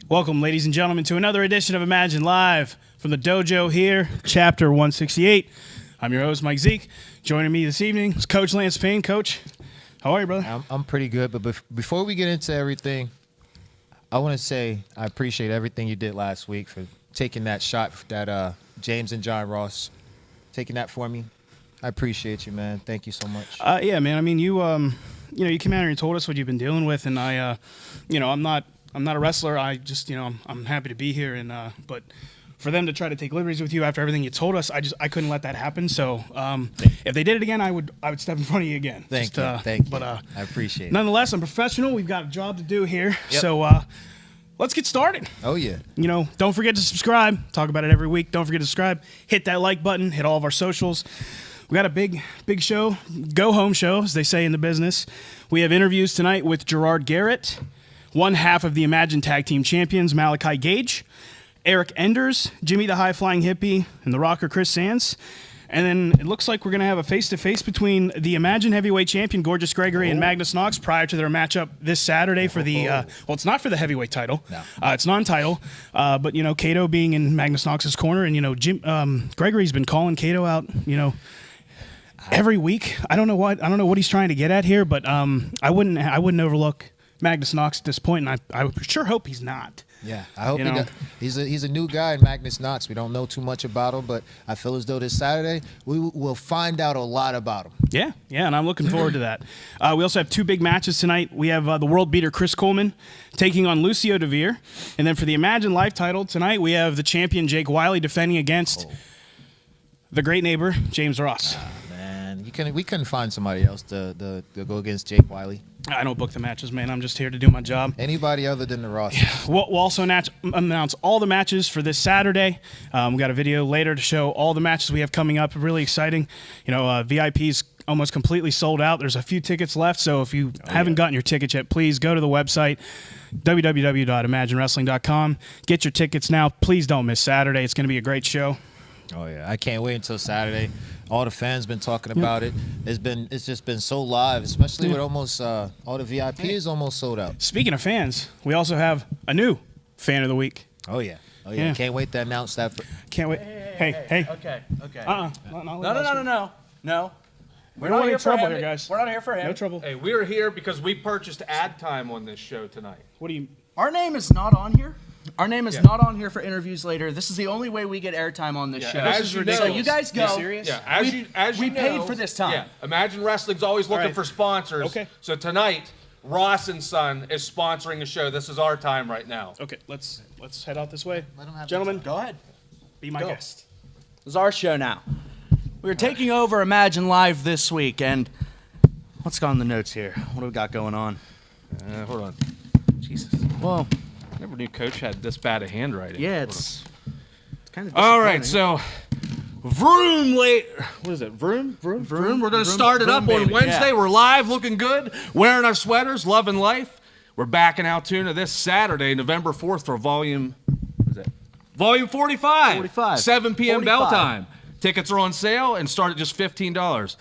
Welcome, ladies and gentlemen, to another edition of Imagine Live from the dojo here, Chapter 168. I'm your host, Mike Zeke. Joining me this evening is Coach Lance Payne. Coach, how are you, brother? I'm pretty good, but before we get into everything, I want to say I appreciate everything you did last week for taking that shot that James and John Ross, taking that for me. I appreciate you, man. Thank you so much. Yeah, man. I mean, you came out here and told us what you've been dealing with, and I'm not a wrestler. I just, I'm happy to be here, and but for them to try to take liberties with you after everything you told us, I couldn't let that happen. So if they did it again, I would step in front of you again. Thank you. But I appreciate it. Nonetheless, I'm professional. We've got a job to do here. Yep. So let's get started. Oh, yeah. Don't forget to subscribe. Talk about it every week. Don't forget to subscribe. Hit that like button. Hit all of our socials. We got a big show, go-home show, as they say in the business. We have interviews tonight with Gerard Garrett, one half of the Imagine Tag Team Champions, Malachi Gage, Eric Enders, Jimmy the High-Flying Hippie, and the Rocker Chris Sands. And then it looks like we're going to have a face-to-face between the Imagine Heavyweight Champion, Gorgeous Gregory, and Magnus Knox prior to their matchup this Saturday for the, well, it's not for the heavyweight title. No. It's non-title. But, Kato being in Magnus Knox's corner, and, Gregory's been calling Kato out, every week. I don't know what he's trying to get at here, but I wouldn't overlook Magnus Knox at this point, and I sure hope he's not. Yeah, I hope he's a new guy in Magnus Knox. We don't know too much about him, but I feel as though this Saturday we will find out a lot about him. Yeah, and I'm looking forward to that. We also have two big matches tonight. We have the world beater Chris Coleman taking on Lucio Deir, and then for the Imagine Life title tonight, we have the champion Jake Wiley defending against the great neighbor James Ross. We couldn't find somebody else to go against Jake Wiley. I don't book the matches, man. I'm just here to do my job. Anybody other than the Ross. Yeah. We'll also announce all the matches for this Saturday. We got a video later to show all the matches we have coming up. Really exciting. VIP's almost completely sold out. There's a few tickets left, so if you haven't gotten your tickets yet, please go to the website, www.imaginewrestling.com. Get your tickets now. Please don't miss Saturday. It's going to be a great show. Oh, yeah. I can't wait until Saturday. All the fans been talking about it. It's just been so live, especially with almost all the VIP is almost sold out. Speaking of fans, we also have a new fan of the week. Oh yeah. Can't wait to announce that. Can't wait. Hey. Okay. No. We're not here for trouble him. Here, guys. We're not here for him. No trouble. Hey, we're here because we purchased ad time on this show tonight. What do you? Our name is not on here. Our name is not on here for interviews later. This is the only way we get airtime on this show. As you know, so you guys go. Are you serious? Yeah, as you know, paid for this time. Yeah, Imagine Wrestling's always looking for sponsors. Okay. So tonight, Ross and Son is sponsoring a show. This is our time right now. Okay, let's head out this way. Gentlemen, go ahead. Be my guest. This is our show now. We're taking over Imagine Live this week, and what's on the notes here? What do we got going on? Hold on. Jesus. Whoa. Never knew Coach had this bad a handwriting. Yeah, it's kind of. All right, so Vroom late. What is it? Vroom. We're going to start it up on baby. Wednesday. Yeah. We're live, looking good, wearing our sweaters, loving life. We're back in Altoona this Saturday, November 4th for volume. What is that? Volume 45. 45. 7 p.m. 45. bell time. Tickets are on sale and start at just $15.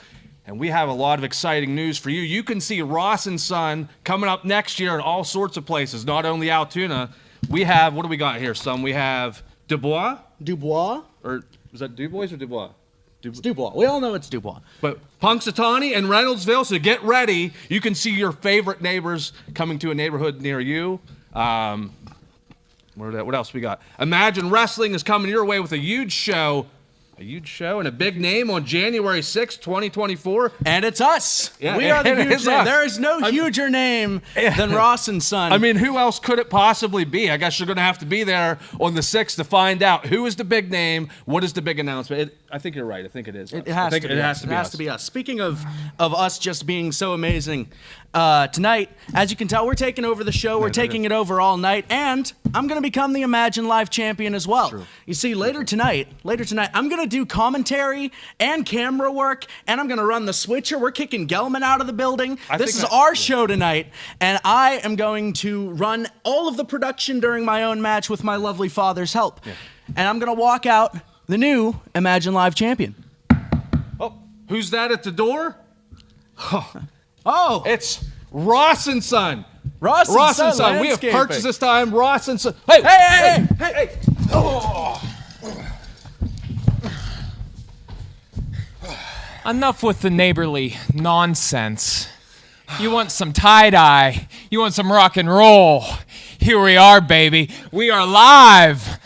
And we have a lot of exciting news for you. You can see Ross and Son coming up next year in all sorts of places, not only Altoona. We have, what do we got here, Son? We have Dubois? Dubois? Or is that Dubois or Dubois? It's Dubois. We all know it's Dubois. But Punxsutawney and Reynoldsville, so get ready. You can see your favorite neighbors coming to a neighborhood near you. What else we got? Imagine Wrestling is coming your way with a huge show. A huge show and a big name on January 6th, 2024. And it's us. Yeah, we are the it huge is name. us. There is no huger name than Ross and Son. I mean, who else could it possibly be? I guess you're going to have to be there on the 6th to find out who is the big name, what is the big announcement. I think you're right. I think it is. It has to be us. Speaking of us just being so amazing, tonight, as you can tell, we're taking over the show. We're taking it over all night, and I'm going to become the Imagine Live champion as well. True. You see, later tonight, I'm going to do commentary and camera work, and I'm going to run the switcher. We're kicking Gelman out of the building. This is our show tonight, and I am going to run all of the production during my own match with my lovely father's help. Yeah. And I'm going to walk out the new Imagine Live champion. Oh, who's that at the door? Oh, it's Ross and Son. Ross and Son we have Landscaping. purchased this time. Ross and Son. Hey. Enough with the neighborly nonsense. You want some tie-dye. You want some rock and roll. Here we are, baby. We are live,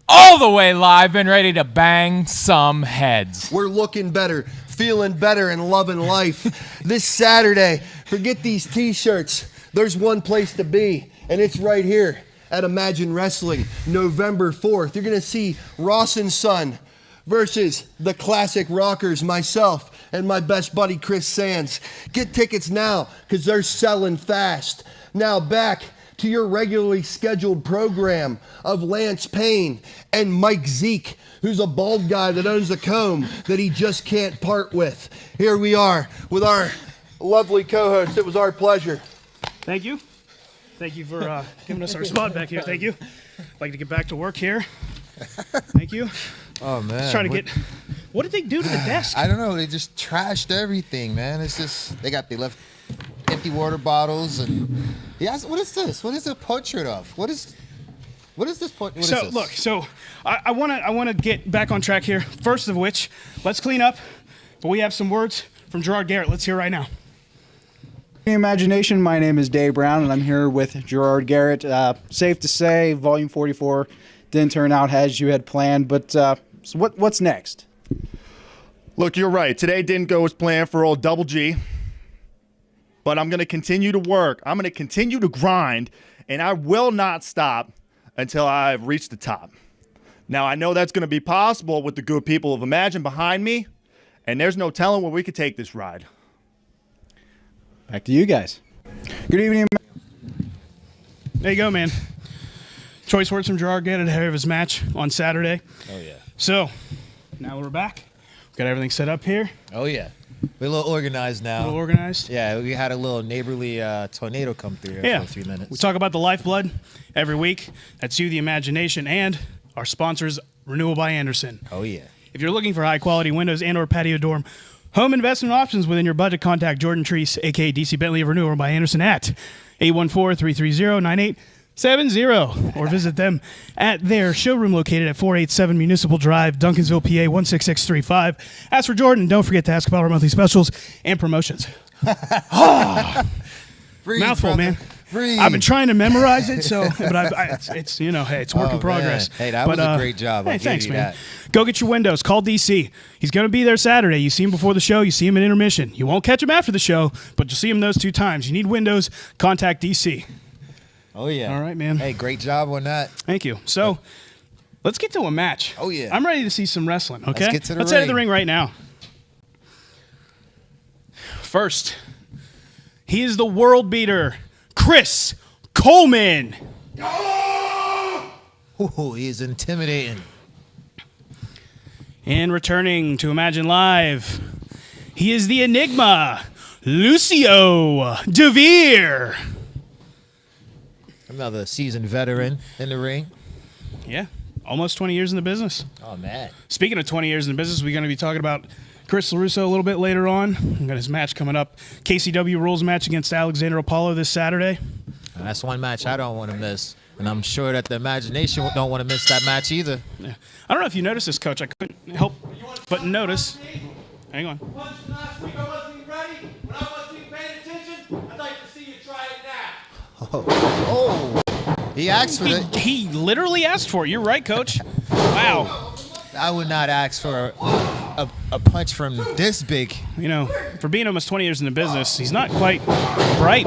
all the way live and ready to bang some heads. We're looking better, feeling better, and loving life. This Saturday, forget these t-shirts. There's one place to be, and it's right here at Imagine Wrestling, November 4th. You're going to see Ross and Son versus the Classic Rockers, myself and my best buddy Chris Sands. Get tickets now because they're selling fast. Now back to your regularly scheduled program of Lance Payne and Mike Zeke, who's a bald guy that owns a comb that he just can't part with. Here we are with our lovely co-host. It was our pleasure. Thank you. Thank you for giving us our spot back here. Thank you. I'd like to get back to work here. Thank you. Oh, man. Let's try to get... What did they do to the desk? I don't know. They just trashed everything, man. It's just, they left empty water bottles and... Yes, what is this? What is a portrait of? What is this? What is this? Look, I want to get back on track here. First of which, let's clean up. But we have some words from Gerard Garrett. Let's hear right now. Imagination. My name is Deir Brown, and I'm here with Gerard Garrett. Safe to say, Volume 44 didn't turn out as you had planned. But so what's next? Look, you're right. Today didn't go as planned for old Double G. But I'm going to continue to work. I'm going to continue to grind, and I will not stop until I've reached the top. Now, I know that's going to be possible with the good people of Imagine behind me, and there's no telling where we could take this ride. Back to you guys. Good evening. There you go, man. Choice words from Gerard Garrett ahead of his match on Saturday. Oh, yeah. So, now we're back. Got everything set up here. Oh, yeah. We're a little organized now. A little organized. Yeah, we had a little neighborly tornado come through here for a few minutes. We talk about the lifeblood every week. That's you, the imagination, and our sponsors, Renewal by Anderson. Oh, yeah. If you're looking for high-quality windows and or patio dorm home investment options within your budget, contact Jordan Treese, a.k.a. DC Bentley of Renewal by Anderson at 814-330-9870 or visit them at their showroom located at 487 Municipal Drive, Duncansville, PA 16635. Ask for Jordan. Don't forget to ask about our monthly specials and promotions. Breathe, Mouthful, brother. man. Breathe. I've been trying to memorize it, but it's it's work in progress. Man. Hey, that was a great job. Hey, I'll give thanks, you man. that. Go get your windows. Call DC. He's going to be there Saturday. You see him before the show. You see him at intermission. You won't catch him after the show, but you'll see him those 2 times. You need windows, contact DC. Oh, yeah. All right, man. Hey, great job on that. Thank you. So, let's get to a match. Oh, yeah. I'm ready to see some wrestling, okay? Let's get to the Let's head to the ring. ring right now. First, he is the world beater, Chris Coleman. Ooh, he is intimidating. And returning to Imagine Live, he is the Enigma, Lucio Deir. Another seasoned veteran in the ring. Yeah, almost 20 years in the business. Oh, man. Speaking of 20 years in the business, we're going to be talking about Chris LaRusso a little bit later on. We got his match coming up. KCW rules match against Alexander Apollo this Saturday. And that's one match I don't want to miss. And I'm sure that the imagination don't want to miss that match either. Yeah. I don't know if you noticed this, Coach. I couldn't help but notice. Hang on. Last week I wasn't even ready. When I wasn't even paying attention, I'd like to see you try it now. Oh. He asked for it. He literally asked for it. You're right, Coach. Wow. I would not ask for a punch from this big. You know, for being almost 20 years in the business, he's not quite bright.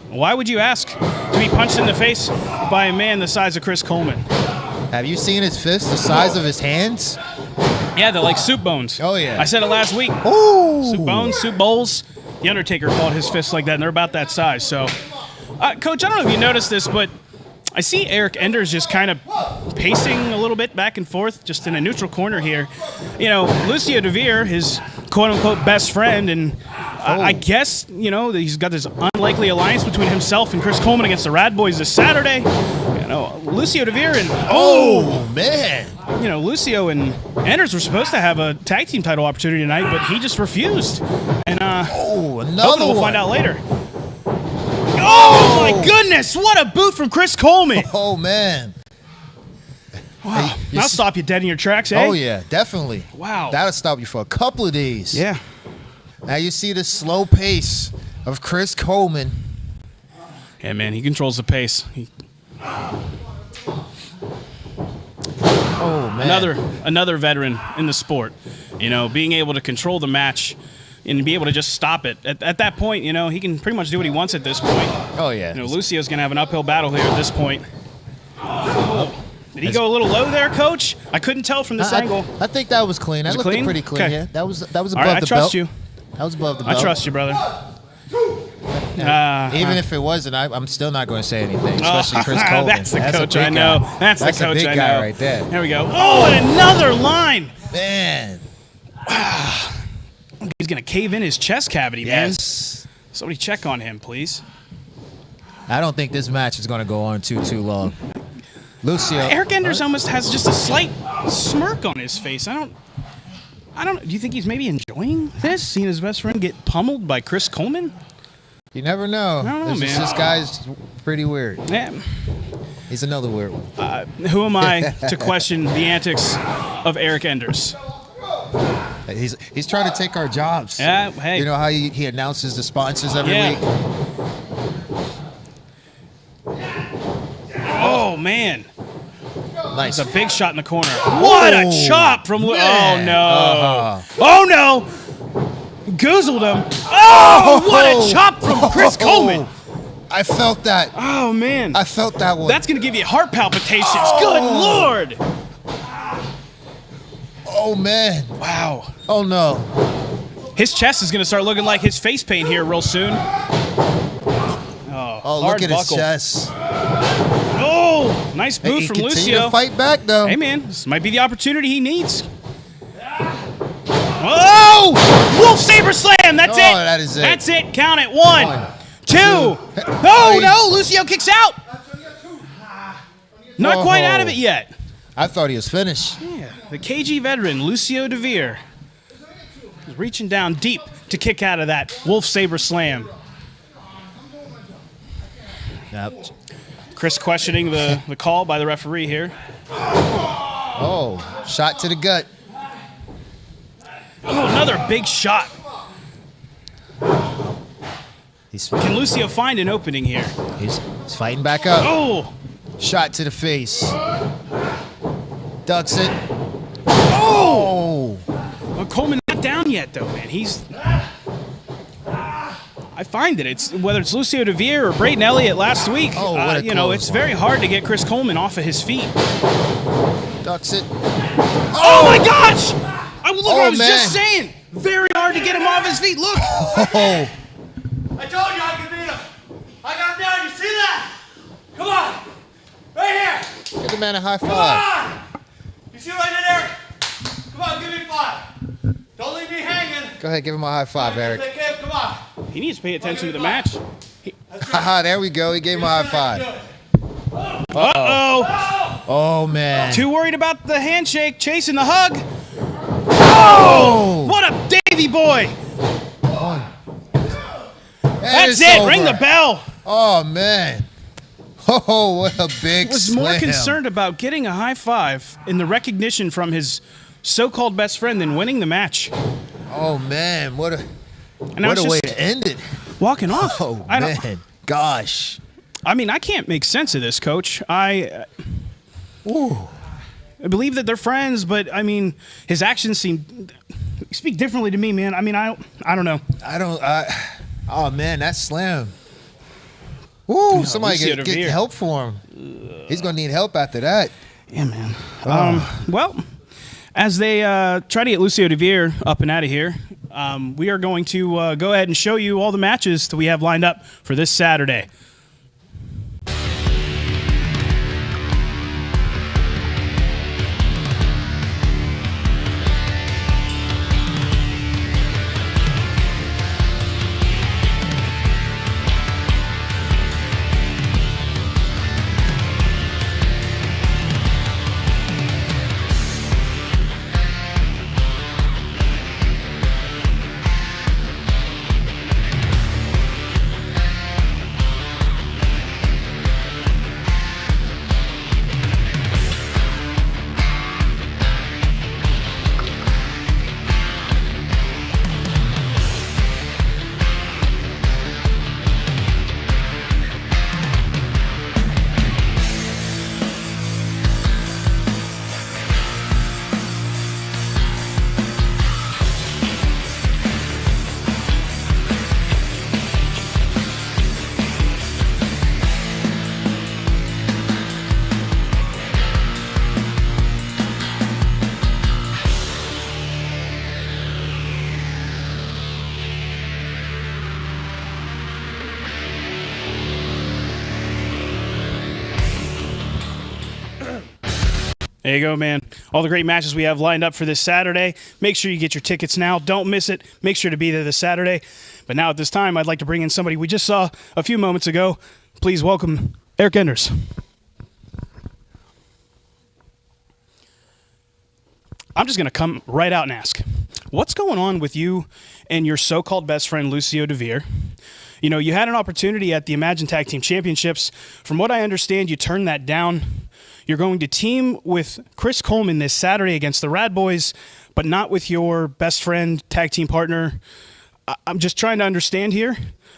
Why would you ask to be punched in the face by a man the size of Chris Coleman? Have you seen his fists, the size of his hands? Yeah, they're like soup bones. Oh, yeah. I said it last week. Ooh. Soup bones, soup bowls. The Undertaker called his fists like that, and they're about that size. So, Coach, I don't know if you noticed this, but I see Eric Enders just kind of pacing a little bit back and forth, just in a neutral corner here. You know, Lucio Deir, his quote-unquote best friend, and I guess, you know, he's got this unlikely alliance between himself and Chris Coleman against the Rad Boys this Saturday. You know, Lucio Deir and... Oh, man. You know, Lucio and Enders were supposed to have a tag team title opportunity tonight, but he just refused. And another hopefully we'll one. find out later. Oh, my goodness. What a boot from Chris Coleman. Oh, man. Wow. I'll stop you dead in your tracks, eh? Oh, yeah, definitely. Wow. That'll stop you for a couple of days. Yeah. Now you see the slow pace of Chris Coleman. Yeah, man, he controls the pace. Oh, man. Another veteran in the sport. You know, being able to control the match and be able to just stop it. At that point, you know, he can pretty much do what he wants at this point. Oh, yeah. You know, Lucio's going to have an uphill battle here at this point. Oh. Did he go a little low there, Coach? I couldn't tell from this angle. I think that was clean. Was That it looked clean? pretty clean. Okay. Yeah, that was above All right, the belt. I trust you. That was above the belt. I trust you, brother. Even if it wasn't, I'm still not going to say anything, especially Chris Coleman. That's the a coach big I know. guy. That's the coach a big I guy know. right there. There we go. Oh, and another line. Man. He's going to cave in his chest cavity, man. Yes. Somebody check on him, please. I don't think this match is going to go on too long. Lucio. Eric Enders almost has just a slight smirk on his face. I don't. Do you think he's maybe enjoying this, seeing his best friend get pummeled by Chris Coleman? You never know. I don't know, man. This guy's pretty weird. Yeah. He's another weird one. Who am I to question the antics of Eric Enders? He's trying to take our jobs. Yeah, hey. You know how he announces the sponsors every week? Oh, man. Nice. It's a big shot in the corner. What a chop from Lucio. Oh, no. Oh, no. Goozled him. Oh, what a chop from Chris Coleman. I felt that. Oh, man. I felt that one. That's going to give you heart palpitations. Good Lord. Oh, man. Wow. Oh, no. His chest is going to start looking like his face paint here real soon. Oh, look at his chest. Oh, nice boot from Continue Lucio. to fight back, though. Hey, man, this might be the opportunity he needs. Oh! Wolf Saber Slam! That's it! That is it. That's it. Count it. One, two. Oh, no! Lucio kicks out! Not quite out of it yet. I thought he was finished. Yeah, the KG veteran, Lucio Deir, is reaching down deep to kick out of that Wolf Saber Slam. Yep. Chris questioning the call by the referee here. Oh, shot to the gut. Oh, another big shot. Can Lucio find an opening here? He's fighting back up. Oh! Shot to the face. Ducks it. Oh! Well, Coleman not down yet, though, man. I find that it's whether it's Lucio Deir or Braden Elliott last week. Oh, what a it's very hard to get Chris Coleman off of his feet. Ducks it. Oh my gosh! I was man. just saying, very hard to get him off his feet. Look. Oh. I told you I could beat him. I got him down. You see that? Come on. Right here. Give the man a high Come five. on. You see what I did, Eric? Come on, give me 5. Don't leave me hanging. Go ahead, give him a high five, Eric. Take him. Come on. He needs to pay attention to the match. Haha, there we go. He gave him a high five. Uh-oh. Oh, man. Too worried about the handshake, chasing the hug. Oh! What a Davy boy! That's it. Over. Ring the bell. Oh, man. Oh, what a big Was slam. more concerned about getting a high five in the recognition from his so-called best friend than winning the match. Oh, man. What a What way to end it. Walking off. Oh, man. Gosh. I mean, I can't make sense of this, Coach. I believe that they're friends, but I mean, his actions speak differently to me, man. I mean, I don't know. Oh, man, that slam. Woo, somebody Lucio get Deir. help for him. He's going to need help after that. Yeah, man. Well, as they try to get Lucio Deir up and out of here, we are going to go ahead and show you all the matches that we have lined up for this Saturday. There you go, man. All the great matches we have lined up for this Saturday. Make sure you get your tickets now. Don't miss it. Make sure to be there this Saturday. But now at this time, I'd like to bring in somebody we just saw a few moments ago. Please welcome Eric Enders. I'm just going to come right out and ask, what's going on with you and your so-called best friend, Lucio Deir? You know, you had an opportunity at the Imagine Tag Team Championships. From what I understand, you turned that down. You're going to team with Chris Coleman this Saturday against the Rad Boys, but not with your best friend, tag team partner. I'm just trying to understand here.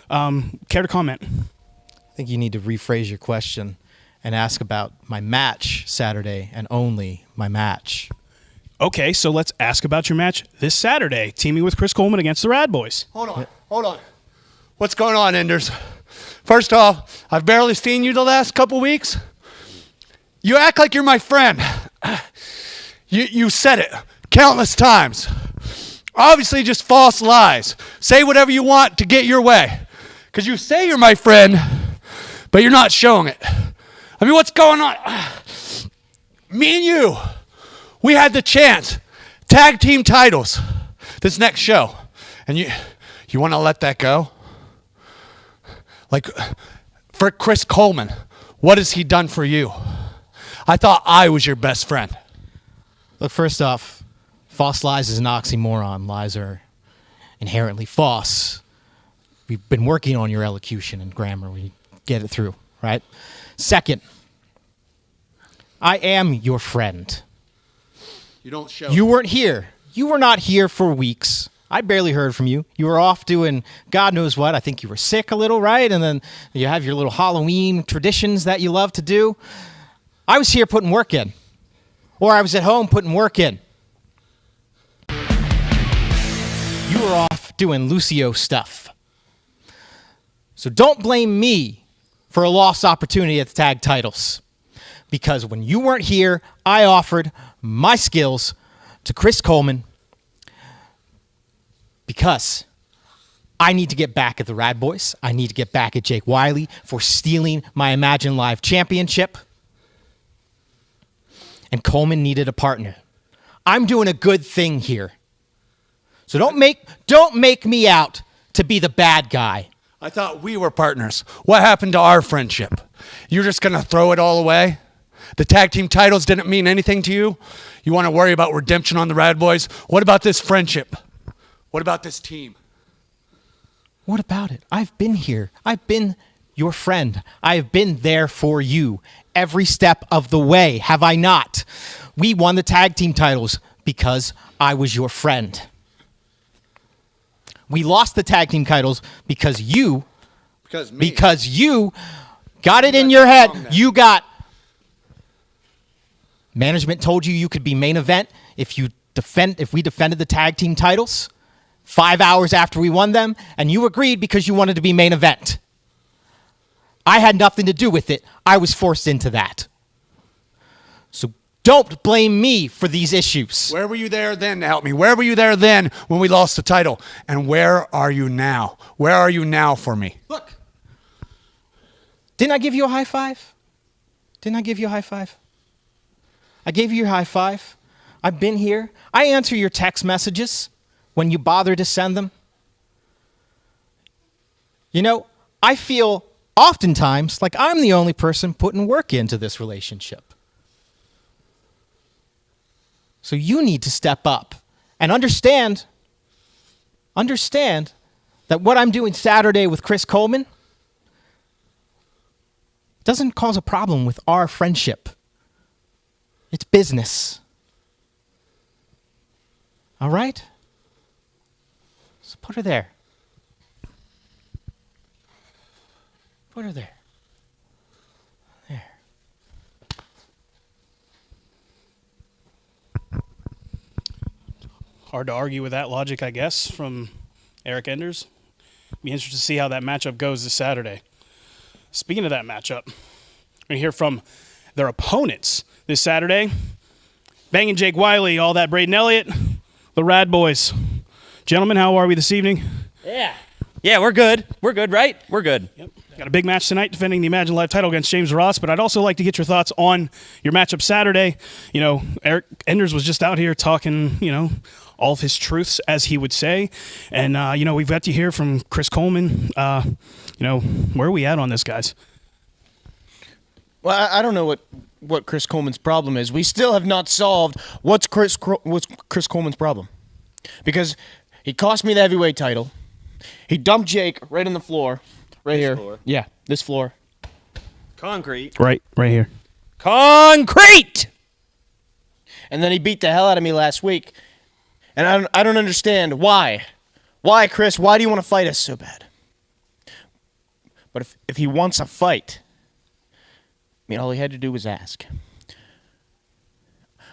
Care to comment? I think you need to rephrase your question and ask about my match Saturday and only my match. Okay, so let's ask about your match this Saturday, teaming with Chris Coleman against the Rad Boys. Hold on. What's going on, Enders? First off, I've barely seen you the last couple weeks. You act like you're my friend. You said it countless times. Obviously just false lies. Say whatever you want to get your way. Because you say you're my friend, but you're not showing it. I mean, what's going on? Me and you, we had the chance. Tag team titles this next show. And you want to let that go? Like, for Chris Coleman, what has he done for you? I thought I was your best friend. Look, first off, false lies is an oxymoron. Lies are inherently false. We've been working on your elocution and grammar. We get it through, right? Second, I am your friend. You don't show. You weren't here. You were not here for weeks. I barely heard from you. You were off doing God knows what. I think you were sick a little, right? And then you have your little Halloween traditions that you love to do. I was here putting work in. Or I was at home putting work in. You were off doing Lucio stuff. So don't blame me for a lost opportunity at the tag titles. Because when you weren't here, I offered my skills to Chris Coleman because I need to get back at the Rad Boys. I need to get back at Jake Wiley for stealing my Imagine Live championship. And Coleman needed a partner. I'm doing a good thing here. So don't make me out to be the bad guy. I thought we were partners. What happened to our friendship? You're just going to throw it all away? The tag team titles didn't mean anything to you? You want to worry about redemption on the Rad Boys? What about this friendship? What about this team? What about it? I've been here. I've been your friend. I have been there for you every step of the way, have I not? We won the tag team titles because I was your friend. We lost the tag team titles because you got it in your head. You got management told you could be main event if we defended the tag team titles 5 hours after we won them, and you agreed because you wanted to be main event. I had nothing to do with it. I was forced into that. So don't blame me for these issues. Where were you there then to help me? Where were you there then when we lost the title? And where are you now? Where are you now for me? Look. Didn't I give you a high five? Didn't I give you a high five? I gave you your high five. I've been here. I answer your text messages when you bother to send them. You know, I feel oftentimes like I'm the only person putting work into this relationship. So you need to step up and understand that what I'm doing Saturday with Chris Coleman doesn't cause a problem with our friendship. It's business. All right? So put her there. Put her there. There. Hard to argue with that logic, I guess, from Eric Enders. Be interested to see how that matchup goes this Saturday. Speaking of that matchup, we're going to hear from their opponents this Saturday. Banging Jake Wiley, all that Braden Elliott, the Rad Boys. Gentlemen, how are we this evening? Yeah, we're good. We're good, right? We're good. Yep. Got a big match tonight defending the Imagine Live title against James Ross, but I'd also like to get your thoughts on your matchup Saturday. You know, Eric Enders was just out here talking, you know, all of his truths, as he would say. And, you know, we've got to hear from Chris Coleman. You know, where are we at on this, guys? Well, I don't know what Chris Coleman's problem is. We still have not solved what's Chris Coleman's problem. Because he cost me the heavyweight title. He dumped Jake right on the floor. Right here. Floor. Yeah, this floor. Concrete. Right here. Concrete! And then he beat the hell out of me last week. And I don't understand why. Why, Chris? Why do you want to fight us so bad? But if he wants a fight, I mean, all he had to do was ask.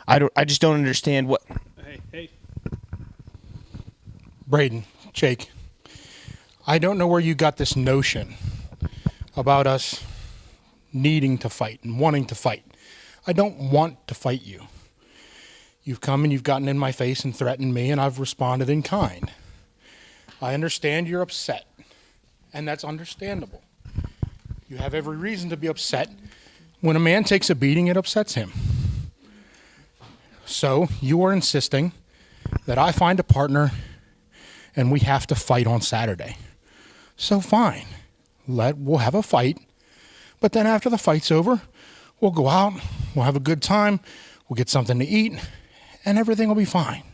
I just don't understand what. Hey. Braden, Jake, I don't know where you got this notion about us needing to fight and wanting to fight. I don't want to fight you. You've come and you've gotten in my face and threatened me, and I've responded in kind. I understand you're upset, and that's understandable. You have every reason to be upset. When a man takes a beating, it upsets him. So you are insisting that I find a partner and we have to fight on Saturday. So fine, we'll have a fight, but then after the fight's over, we'll go out, we'll have a good time, we'll get something to eat, and everything will be fine.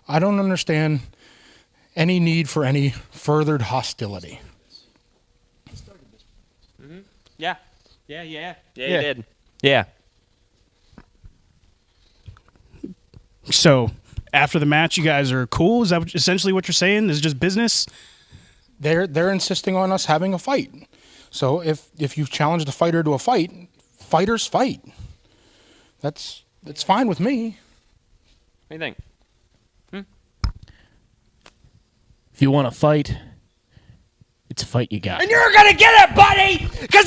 I don't understand any need for any furthered hostility. Mm-hmm. Yeah, you did. Yeah. So, after the match, you guys are cool? Is that essentially what you're saying? Is it just business? They're insisting on us having a fight. So if you've challenged a fighter to a fight, fighters fight. That's fine with me. What do you think? If you want to fight, it's a fight you got. And you're gonna get it, buddy! Because,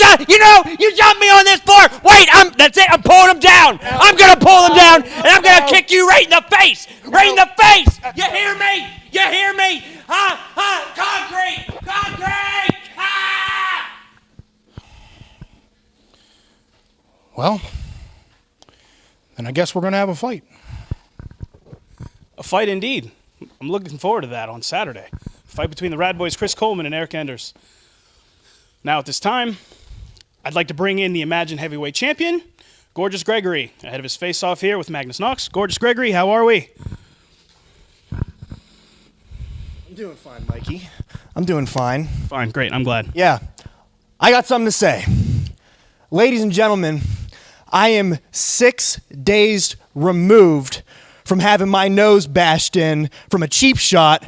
you jumped me on this floor! Wait, that's it, I'm pulling him down! I'm gonna pull him down, and I'm gonna kick you right in the face! Right in the face! You hear me? You hear me? Concrete! Concrete! Ah! Well, then I guess we're going to have a fight. A fight indeed. I'm looking forward to that on Saturday. A fight between the Rad Boys, Chris Coleman and Eric Enders. Now at this time, I'd like to bring in the Imagine Heavyweight Champion, Gorgeous Gregory, ahead of his face-off here with Magnus Knox. Gorgeous Gregory, how are we? I'm doing fine, Mikey. I'm doing fine. Fine, great, I'm glad. Yeah. I got something to say. Ladies and gentlemen, I am 6 days removed from having my nose bashed in from a cheap shot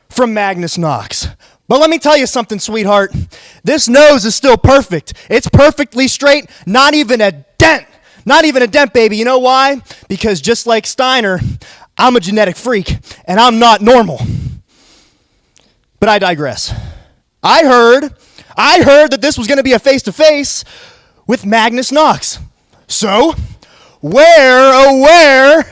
from Magnus Knox. But let me tell you something, sweetheart. This nose is still perfect. It's perfectly straight, not even a dent. Not even a dent, baby. You know why? Because just like Steiner, I'm a genetic freak, and I'm not normal. But I digress. I heard that this was going to be a face-to-face with Magnus Knox. So, where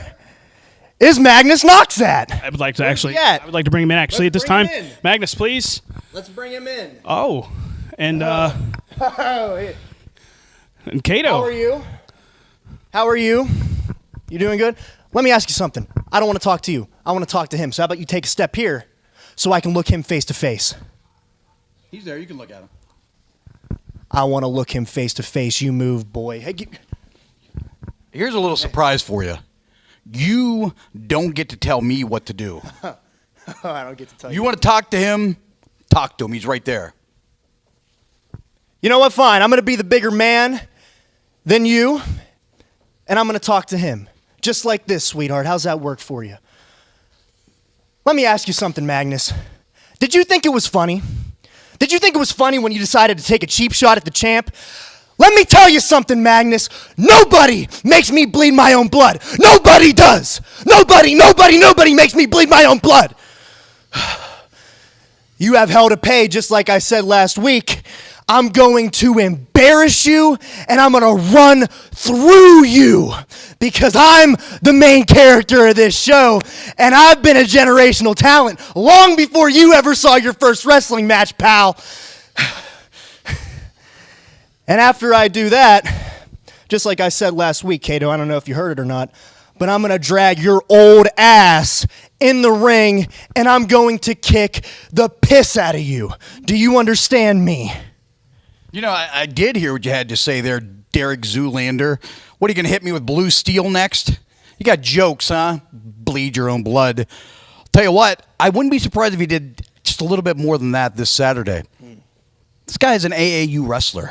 is Magnus Knox at? I would like to bring him in actually at this time. Magnus, please. Let's bring him in. Oh, and and Kato. How are you? You doing good? Let me ask you something. I don't want to talk to you. I want to talk to him. So how about you take a step here so I can look him face to face? He's there. You can look at him. I want to look him face to face. You move, boy. Hey, Here's a little surprise for you. You don't get to tell me what to do. I don't get to tell you. You want to talk to him? Talk to him. He's right there. You know what? Fine. I'm going to be the bigger man than you, and I'm going to talk to him. Just like this, sweetheart. How's that work for you? Let me ask you something, Magnus. Did you think it was funny? Did you think it was funny when you decided to take a cheap shot at the champ? Let me tell you something, Magnus. Nobody makes me bleed my own blood. Nobody does. Nobody makes me bleed my own blood. You have hell to pay, just like I said last week. I'm going to embarrass you, and I'm going to run through you because I'm the main character of this show, and I've been a generational talent long before you ever saw your first wrestling match, pal. And after I do that, just like I said last week, Kato, I don't know if you heard it or not, but I'm going to drag your old ass in the ring and I'm going to kick the piss out of you. Do you understand me? You know, I did hear what you had to say there, Derek Zoolander. What, are you going to hit me with blue steel next? You got jokes, huh? Bleed your own blood. I'll tell you what, I wouldn't be surprised if he did just a little bit more than that this Saturday. This guy is an AAU wrestler.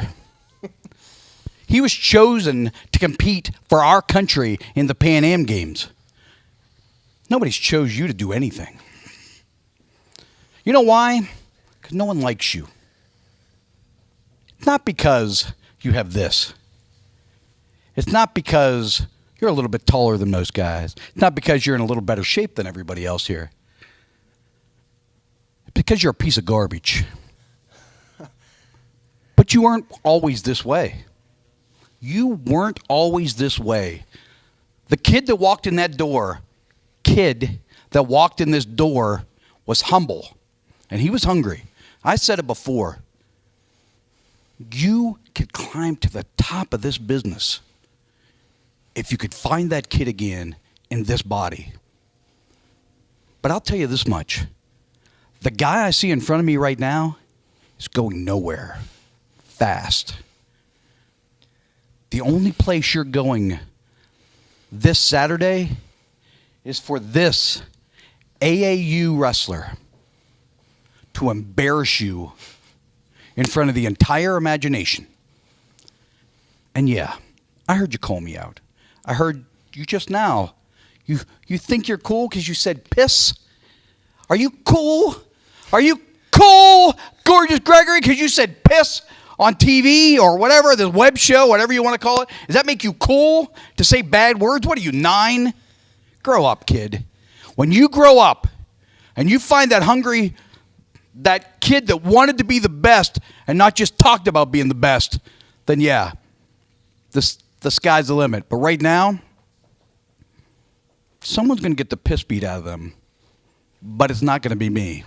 He was chosen to compete for our country in the Pan Am Games. Nobody's chose you to do anything. You know why? Because no one likes you. Not because you have this. It's not because you're a little bit taller than most guys. It's not because you're in a little better shape than everybody else here. It's because you're a piece of garbage. But you aren't always this way. You weren't always this way. The kid that walked in this door was humble, and he was hungry. I said it before. You could climb to the top of this business if you could find that kid again in this body. But I'll tell you this much. The guy I see in front of me right now is going nowhere fast. The only place you're going this Saturday is for this AAU wrestler to embarrass you in front of the entire imagination. And yeah, I heard you call me out. I heard you just now. You think you're cool because you said piss? Are you cool? Are you cool, Gorgeous Gregory, because you said piss on TV or whatever, the web show, whatever you want to call it? Does that make you cool to say bad words? What are you, 9? Grow up, kid. When you grow up and you find that kid that wanted to be the best and not just talked about being the best, then yeah, the sky's the limit. But right now, someone's going to get the piss beat out of them, but it's not going to be me.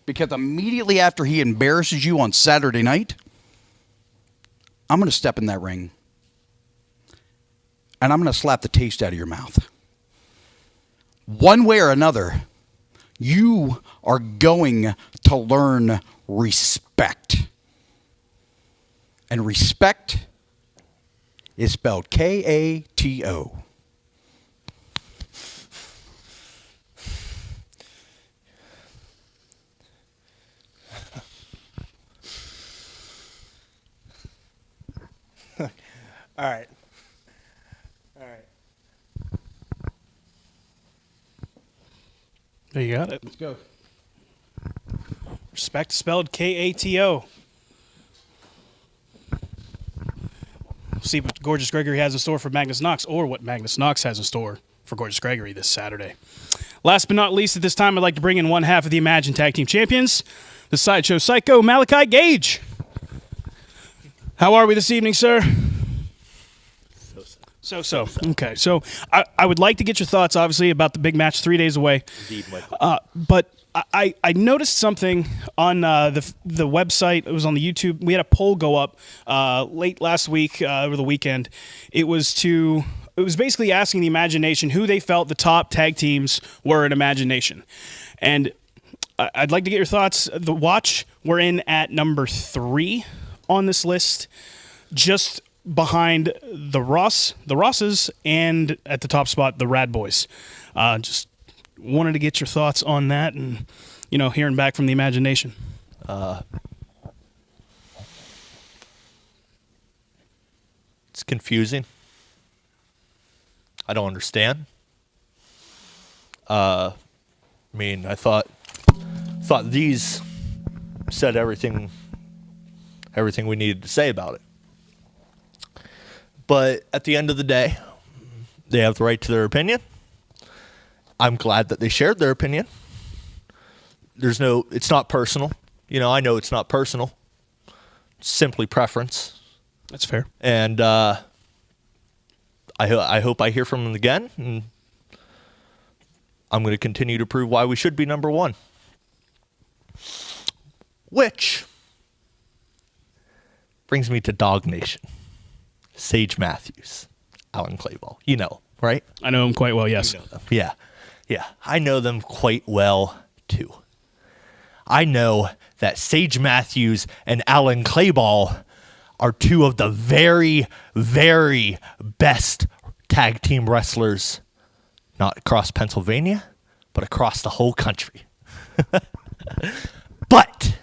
Because immediately after he embarrasses you on Saturday night, I'm going to step in that ring and I'm going to slap the taste out of your mouth. One way or another, you are going to learn respect. And respect is spelled K-A-T-O. All right. There you got it. Let's go. Respect spelled K-A-T-O. See what Gorgeous Gregory has in store for Magnus Knox, or what Magnus Knox has in store for Gorgeous Gregory this Saturday. Last but not least, at this time, I'd like to bring in one half of the Imagine Tag Team Champions, the Sideshow Psycho, Malachi Gage. How are we this evening, sir? So. Okay, so I would like to get your thoughts, obviously, about the big match 3 days away. Indeed, Michael. But I noticed something on the website. It was on the YouTube. We had a poll go up late last week over the weekend. It was basically asking the Imagination who they felt the top tag teams were in Imagination. And I'd like to get your thoughts. The Watch, we're in at number 3 on this list, just behind the Rosses, and at the top spot, the Rad Boys. Just wanted to get your thoughts on that, and hearing back from the Imagination. It's confusing. I don't understand. I thought these said everything we needed to say about it. But at the end of the day, they have the right to their opinion. I'm glad that they shared their opinion. It's not personal. I know it's not personal. It's simply preference. That's fair. And I hope I hear from them again. And I'm going to continue to prove why we should be number 1. Which brings me to Dog Nation. Sage Matthews, Alan Clayball. You know, right? I know him quite well, yes. You know them. Yeah. Yeah. I know them quite well, too. I know that Sage Matthews and Alan Clayball are two of the very, very best tag team wrestlers, not across Pennsylvania, but across the whole country. But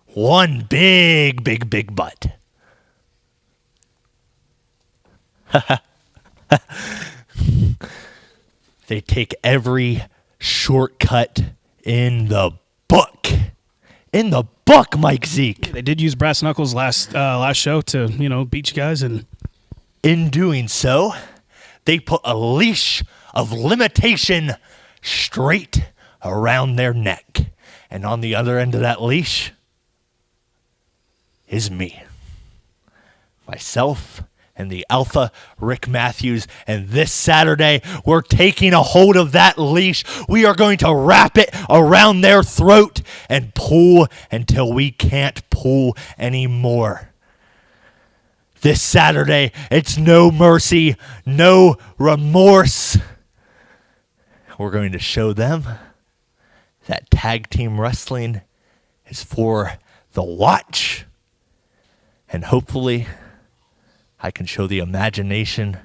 one big, big, big but. They take every shortcut in the book. In the book, Mike Zeke. They did use brass knuckles last show to, beat you guys. And in doing so, they put a leash of limitation straight around their neck. And on the other end of that leash is me. Myself and the Alpha, Rick Matthews. And this Saturday, we're taking a hold of that leash. We are going to wrap it around their throat and pull until we can't pull anymore. This Saturday, it's no mercy, no remorse. We're going to show them that tag team wrestling is for the watch. And hopefully, I can show the imagination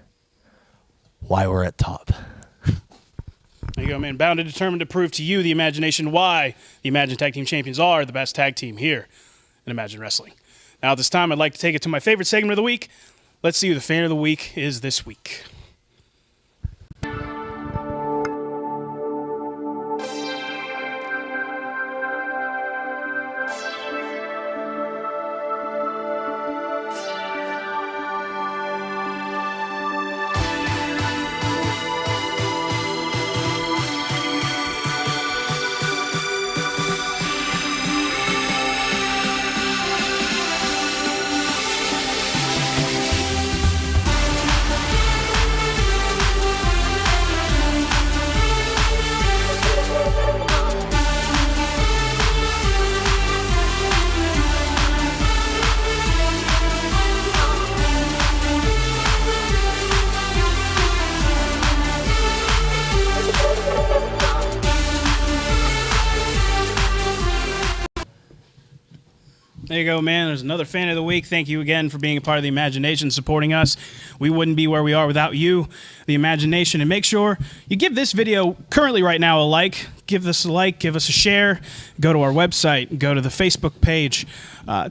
why we're at top. There you go, man. Bound and determined to prove to you, the imagination, why the Imagine Tag Team Champions are the best tag team here in Imagine Wrestling. Now, at this time, I'd like to take it to my favorite segment of the week. Let's see who the fan of the week is this week. There you go, man. There's another fan of the week. Thank you again for being a part of the Imagination, supporting us. We wouldn't be where we are without you, the Imagination. And make sure you give this video currently right now a like. Give us a like. Give us a share. Go to our website. Go to the Facebook page.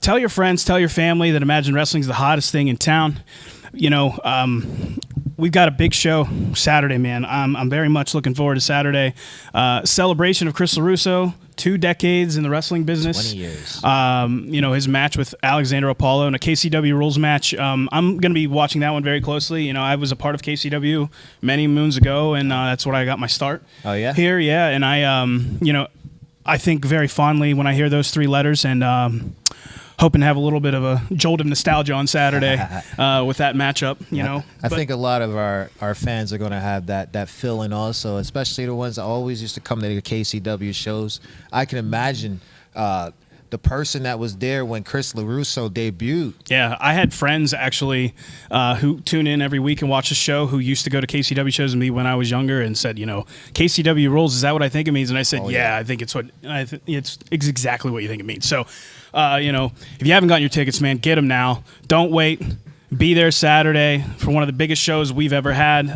Tell your friends, tell your family that Imagine Wrestling is the hottest thing in town. We've got a big show Saturday, man. I'm very much looking forward to Saturday. Celebration of Chris LaRusso, 2 decades in the wrestling business. 20 years. His match with Alexander Apollo in a KCW rules match. I'm going to be watching that one very closely. I was a part of KCW many moons ago, and that's where I got my start. Oh, yeah? Here, yeah. And I think very fondly when I hear those 3 letters, and hoping to have a little bit of a jolt of nostalgia on Saturday with that matchup, I think a lot of our fans are going to have that feeling also, especially the ones that always used to come to the KCW shows. I can imagine the person that was there when Chris LaRusso debuted. Yeah, I had friends actually who tune in every week and watch the show who used to go to KCW shows with me when I was younger and said, KCW rules, is that what I think it means? And I said, I think it's it's exactly what you think it means. So, if you haven't gotten your tickets, man, get them now. Don't wait. Be there Saturday for one of the biggest shows we've ever had.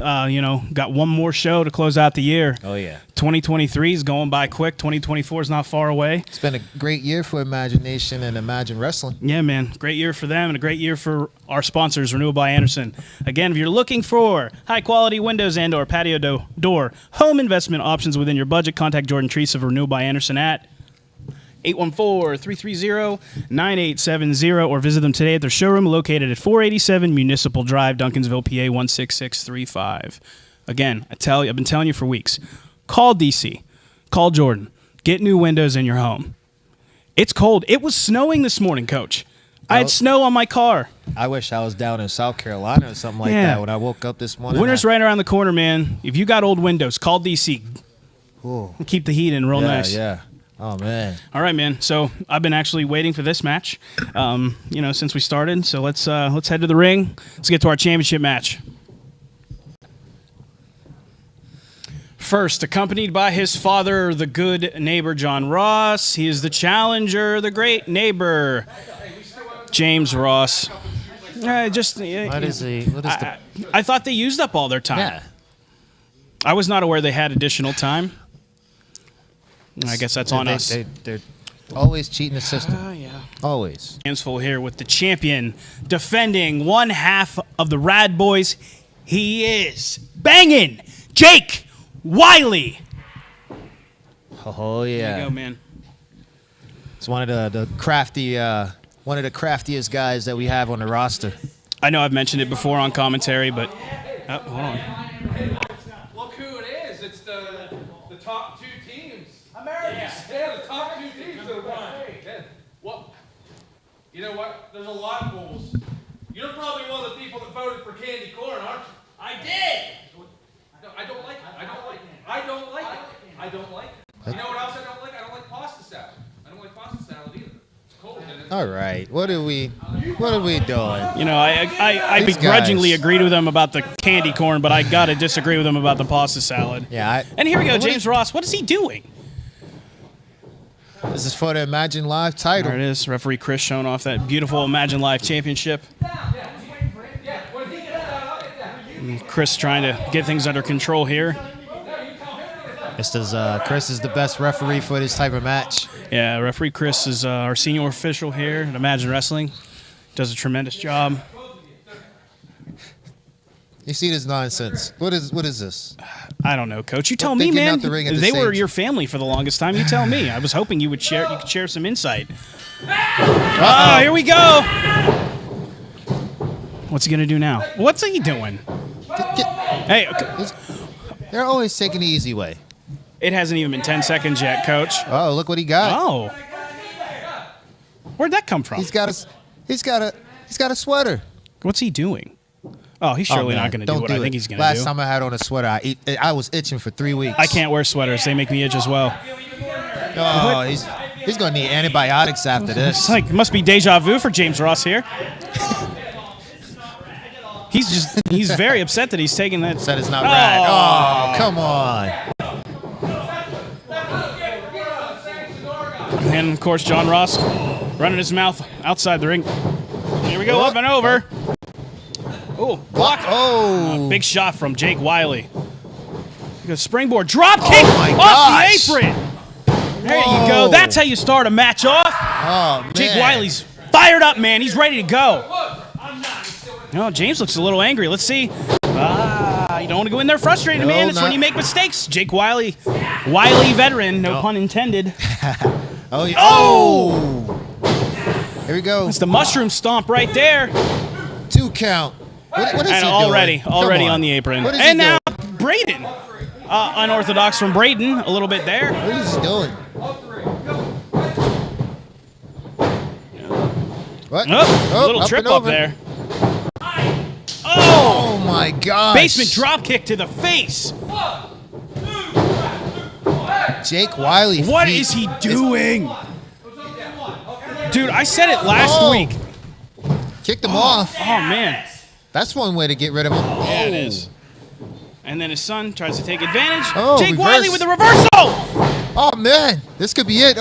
Got one more show to close out the year. Oh, yeah. 2023 is going by quick. 2024 is not far away. It's been a great year for Imagination and Imagine Wrestling. Yeah, man. Great year for them and a great year for our sponsors, Renewal by Anderson. Again, if you're looking for high-quality windows and or patio door home investment options within your budget, contact Jordan Treese of Renewal by Anderson at 814-330-9870 or visit them today at their showroom located at 487 Municipal Drive, Duncansville, PA 16635. Again, I've been telling you for weeks. Call DC. Call Jordan. Get new windows in your home. It's cold. It was snowing this morning, Coach. I had snow on my car. I wish I was down in South Carolina or something like that when I woke up this morning. Winter's right around the corner, man. If you got old windows, call DC. Ooh. Keep the heat in real nice. Yeah. Oh, man. All right, man. So I've been actually waiting for this match, since we started. So let's head to the ring. Let's get to our championship match. First, accompanied by his father, the good neighbor John Ross. He is the challenger, the great neighbor, James Ross. I thought they used up all their time. Yeah. I was not aware they had additional time. I guess that's on us. They're always cheating the system. Yeah. Always. Hands full here with the champion defending one half of the Rad Boys. He is banging Jake Wiley. Oh, yeah. There you go, man. It's one of the crafty, one of the craftiest guys that we have on the roster. I know I've mentioned it before on commentary, but hold on. Look who it is. It's the top two teams. Americans. Yeah, the top two teams that won. Yeah. Well, you know what? There's a lot of rules. You're probably one of the people that voted for candy corn, aren't you? I did. I don't like it. I don't like it. I don't like it. I don't like it. You know what else I don't like? I don't like pasta salad. I don't like pasta salad either. It's cold. All right. What are we doing? You know, I begrudgingly agreed with him about the candy corn, but I got to disagree with him about the pasta salad. Yeah. And here we go, James Ross. What is he doing? This is for the Imagine Live title. There it is. Referee Chris showing off that beautiful Imagine Live championship. And Chris trying to get things under control here. Chris is the best referee for this type of match. Yeah, referee Chris is our senior official here at Imagine Wrestling. Does a tremendous job. You see this nonsense. What is this? I don't know, Coach. You tell me, man. They were your family for the longest time. You tell me. I was hoping you could share some insight. Oh, here we go. What's he gonna do now? What's he doing? Hey, they're always taking the easy way. It hasn't even been 10 seconds yet, Coach. Oh, look what he got. Oh, where'd that come from? He's got a sweater. What's he doing? Oh, he's surely not going to do what I think he's going to do. Last time I had on a sweater, I was itching for 3 weeks. I can't wear sweaters. They make me itch as well. Oh, he's going to need antibiotics after this. It's like, must be deja vu for James Ross here. He's very upset that he's taking that. Said it's not rad. Oh, come on. And, of course, John Ross running his mouth outside the ring. Here we go, up and over. Oh, block. Oh. Big shot from Jake Wiley. A springboard drop kick off the apron. There you go. That's how you start a match off. Oh, man. Jake Wiley's fired up, man. He's ready to go. Oh, James looks a little angry. Let's see. You don't want to go in there frustrated, man. It's when you make mistakes. Jake Wiley, wily veteran, no pun intended. Oh, yeah. Oh! Here we go. It's the mushroom stomp right there. 2 count. What is and he already doing? On the apron. What is and he now Braden. Unorthodox from Braden, a little bit there. What is he doing? What? Oh, a little trip up there. Oh my gosh. Basement drop kick to the face. Jake Wiley. What is he doing? Dude, I said it last week. Kicked him off. Oh, man. That's one way to get rid of him. Yeah, it is. And then his son tries to take advantage. Oh, Jake Wiley with the reversal. Oh, man. This could be it.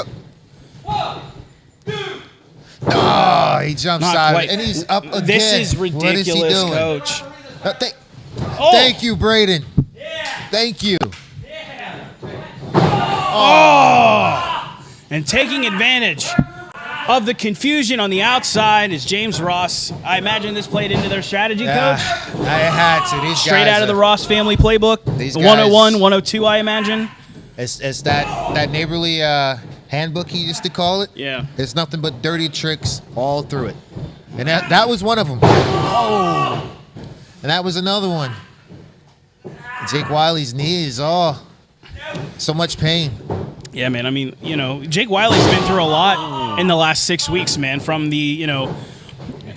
Oh, he jumps out of it, and he's up again. This is ridiculous, what is he doing? Coach. Thank you, Braden. Thank you. Oh! And taking advantage of the confusion on the outside is James Ross. I imagine this played into their strategy, Coach. I had to. These Straight guys out of the Ross family playbook. These 101, 102, I imagine. It's that neighborly handbook he used to call it. Yeah. It's nothing but dirty tricks all through it. And that was one of them. Oh. And that was another one. Jake Wiley's knee is so much pain. Yeah, man. I mean, Jake Wiley's been through a lot in the last 6 weeks, man. From the,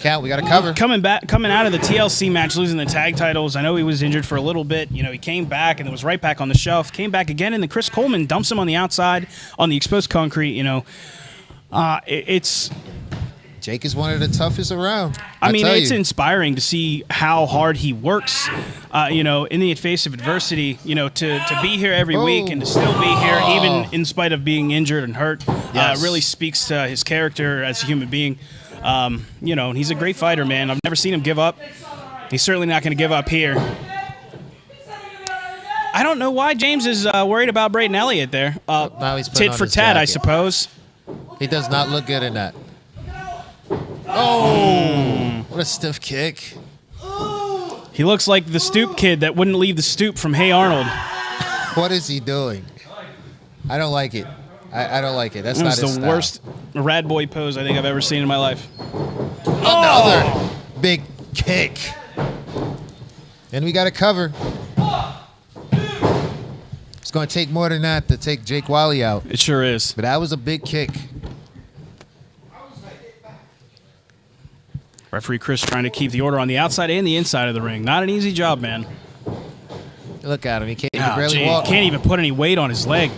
count. We got to cover. Coming out of the TLC match, losing the tag titles. I know he was injured for a little bit. You know, he came back and then was right back on the shelf. Came back again, and then Chris Coleman dumps him on the outside on the exposed concrete. You know, it's. Jake is one of the toughest around. I mean, it's inspiring to see how hard he works, you know, in the face of adversity, you know, to be here every week and to still be here, even in spite of being injured and hurt, really speaks to his character as a human being. You know, and he's a great fighter, man. I've never seen him give up. He's certainly not going to give up here. I don't know why James is worried about Braden Elliott there. Now he's tit for tat, I suppose. He does not look good in that. Oh, what a stiff kick. He looks like the stoop kid that wouldn't leave the stoop from Hey Arnold. What is he doing? I don't like it. I don't like it. That's not his the style. worst Rad Boy pose I think I've ever seen in my life. Another big kick. And we got to cover. It's going to take more than that to take Jake Wiley out. It sure is. But that was a big kick. Referee Chris trying to keep the order on the outside and the inside of the ring. Not an easy job, man. Look at him. He can't barely walk. Can't even put any weight on his leg.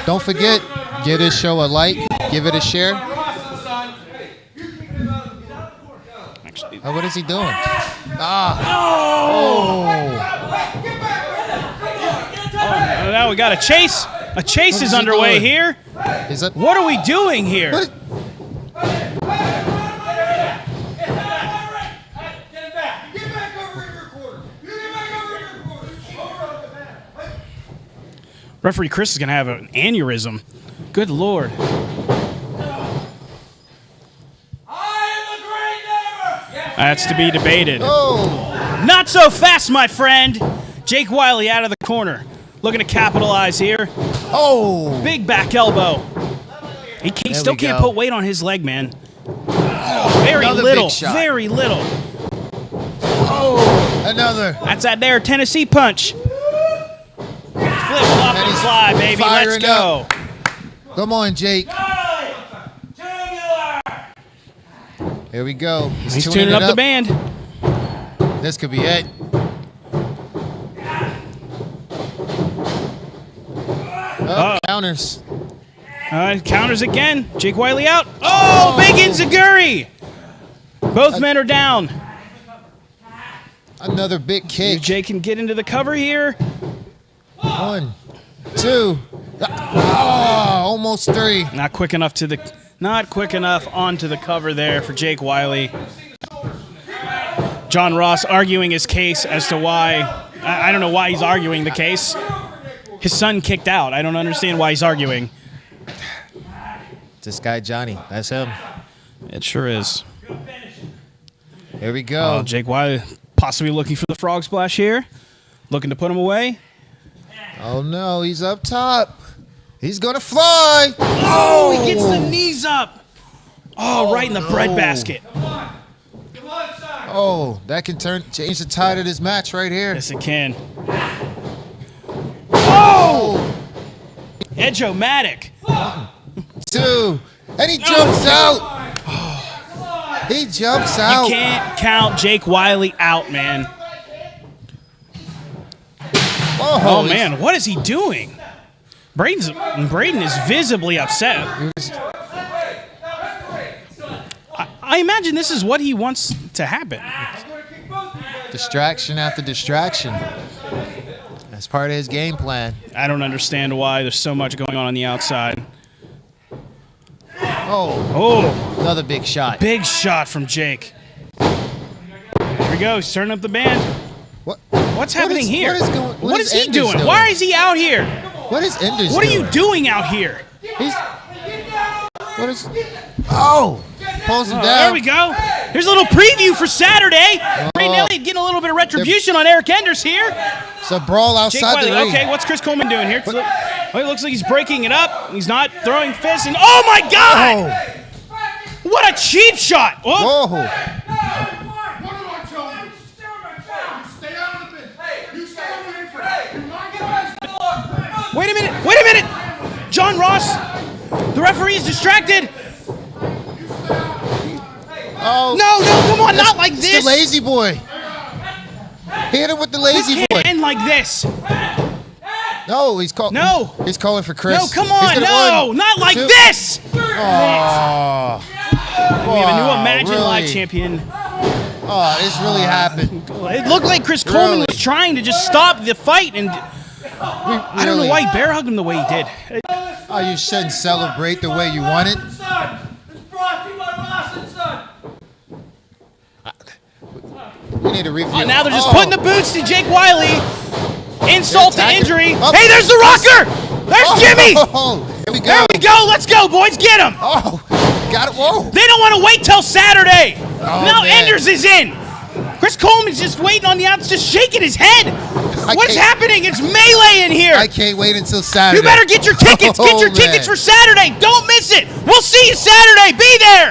Don't forget, give this show a like, give it a share. What is he doing? Now we got a chase. A chase is underway here. What are we doing here? Referee Chris is going to have an aneurysm. Good Lord. That's to be debated. Not so fast, my friend. Jake Wiley out of the corner. Looking to capitalize here. Big back elbow. He still can't put weight on his leg, man. Very little. Very little. Another. That's that there Tennessee punch. Flip, flop, and slide, baby. Let's go. Come on, Jake. Here we go. He's tuning up the band. This could be it. Counters. Counters again. Jake Wiley out. Oh, big enziguri. Both men are down. Another big kick. Jake can get into the cover here. 1, 2. Almost 3. Not quick enough onto the cover there for Jake Wiley. John Ross arguing his case as to why. I don't know why he's arguing the case. His son kicked out. I don't understand why he's arguing. This guy Johnny. That's him. It sure is. Here we go. Jake Wiley possibly looking for the frog splash here. Looking to put him away. Oh, no. He's up top. He's going to fly. Oh, he gets the knees up. Right in the breadbasket. Oh, that can change the tide of this match right here. Yes, it can. Oh! Edge-o-matic. 2. And he jumps out. He jumps out. You can't count Jake Wiley out, man. Oh, man. What is he doing? Braden is visibly upset. I imagine this is what he wants to happen. Distraction after distraction. That's part of his game plan. I don't understand why there's so much going on the outside. Another big shot. Big shot from Jake. Here we go. He's turning up the band. What's happening here? What is he doing? Why is he out here? What is Enders doing? What are you doing out here? Pulls him down. There we go. Here's a little preview for Saturday. Braden Elliott getting a little bit of retribution on Eric Enders here. It's a brawl outside the ring. Okay, what's Chris Coleman doing here? It looks like he's breaking it up. He's not throwing fists. And oh my God! What a cheap shot! Whoa. Wait a minute. John Ross, the referee is distracted. Oh. No, come on, not like It's this. the lazy boy. Hit him with the lazy This boy. can't end like this. No, he's calling. No. He's calling for Chris. No, come on, no, not like this. Oh. We have a new Imagine really? Live champion. Oh, this really happened. It looked like Chris Coleman was trying to just stop the fight, and I don't know why he bear hugged him the way he did. Oh, you shouldn't celebrate the way you want it. We need a review. Now they're just putting the boots to Jake Wiley. Insult to injury. Oh. Hey, there's the rocker. There's Jimmy. Here we go. There we go. Let's go, boys. Get him. Oh, got it. Whoa. They don't want to wait till Saturday. Now man. Enders is in. Chris Coleman's just waiting on the outs, just shaking his head. What's happening? It's melee in here. I can't wait until Saturday. You better get your tickets. Get your Oh, tickets man. for Saturday. Don't miss it. We'll see you Saturday. Be there.